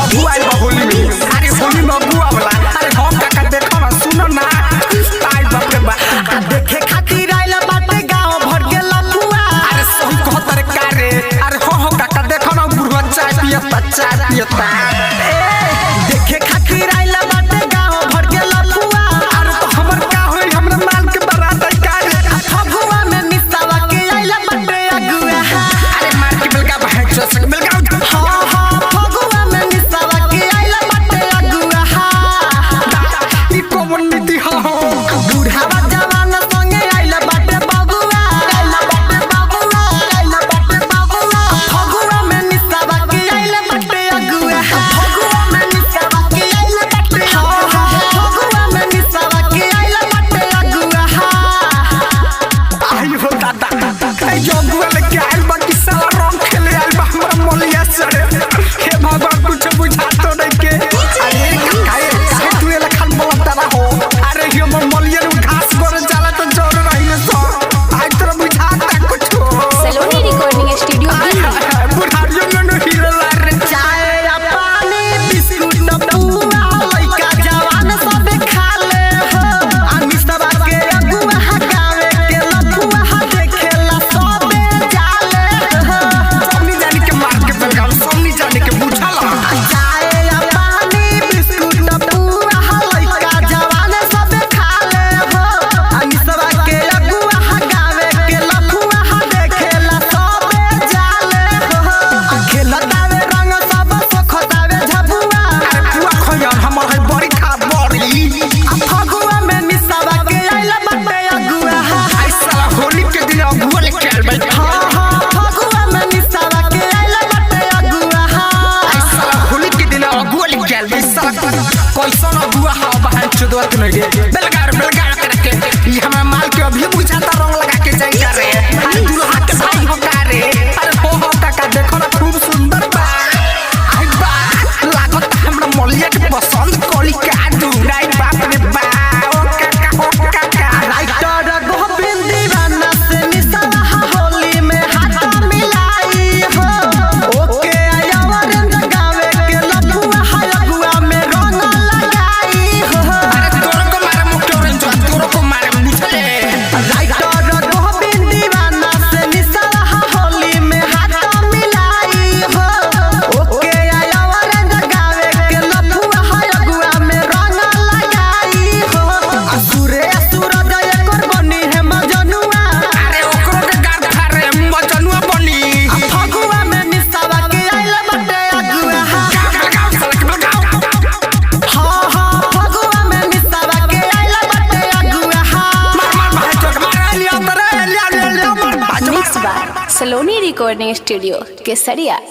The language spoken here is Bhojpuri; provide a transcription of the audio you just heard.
अगुआ आई होली में। अरे होली में अगुआ वाला अरे हम काका देखो ना सुनो ना आई बाप रे बाप देखे खातिर आइला बाटे गांव भर के लफुआ। अरे सही कहत रे का रे अरे हो काका देखो ना बुढ़वा चाय पियता देखे खातिर आइला बाटे गांव भर के लफुआ। अरे तो हमर का होई हमरा माल के बारात आई का रे फगुआ में निस्तावा के आइला बाटे अगुआ। अरे मार के बेलका भाई चस बेलका हां हां फगुआ में निस्तावा के आइला बाटे अगुआ। ई कोन नीति हो बुढ़ावा जवान संगे आइला बाटे बबुआ। आइला बाटे बबुआ आइला बाटे बबुआ। फगुआ में निस्तावा के आइला बाटे अगुआ। फगुआ में निस्तावा के आइला बाटे हां हां फगुआ में निस्तावा के आइला बाटे अगुआ। आई हो दादा ए जोगुआ लेके आइल बा कि साला रंग खेले आइल बा हमरा मोलिया सड़े हे भगवान कुछ बुझा तो नहीं के अरे काहे तू एला खान बोलता ना हो अरे ये मोर मोलिया नु घास गोरे जाला तो जोर रही सो आई तोरा बुझाता कुछ सलोनी रिकॉर्डिंग स्टूडियो दिल्ली। बुढ़ारियों में हीरो ला रे चाय या पानी बिस्कुट पुआ लइका जवान सब खा ले हो। अनिस्तवा के अगुआ गावे के लफुआ देखेला सबे जाले हो। सोनी जानी के मार के बेलगाम सोनी जानी के बुझाला चाय या पानी बिस्कुट पुआ लइका जवान सब खा ले हो। अनिस्तवा के अगुआ गावे के लफुआ देखेला सबे जाले हो। खेलतावे रंग सब सोखतावे झबुआ। अरे पुआ खोया हमर है बड़ी खा बड़ी फगुआ में निस्तावा के आइला बाटे अगुआ। आई साला होली के दिन अगुआ लेके आइल बा हाँ हाँ फगुआ में निस्तावा के आइला बाटे अगुआ। साला होली के दिन अगुआ लेके आइल बा साला कैसन अगुआ हा बहन चोदवा के नहीं रे बेलगार करके ये हमरा माल के अभी बुझाता रंग लगा के जाई का रे अरे दुल्हा के भाई हो का रे अरे हो काका देखो ना खूब सुंदर बा आई बा लागत हमरा मोलिया के पसंद कोली का दुराई बाप रे बा ओ काका राइटर गोविंद दीवाना से निस्तावा होली में हाथ मिलाई हो। ओके आयावर गावे के लफुआ अगुआ में रंग लगाई हो। अरे तोरो को मारे मुक्तोर जो तोरो को मारे मुझले राइटर गोविंद दीवाना से निस्तावा होली में हाथ मिलाई हो। ओके आयावर गावे के लफुआ अगुआ में रंग लगाई हो। असुरे असुर जय कर बनी है मजनुआ। अरे ओकरो के गार फारे मजनुआ बनी फगुआ में निस्तावा के आइला बाटे अगुआ। हाँ हाँ फगुआ में निस्तावा के आइला बाटे अगुआ। Mix by Saloni recording studio केसरिया।